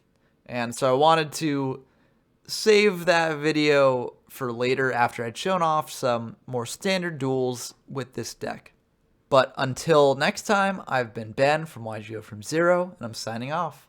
And so I wanted to save that video for later after I'd shown off some more standard duels with this deck. But until next time, I've been Ben from YGO from Zero, and I'm signing off.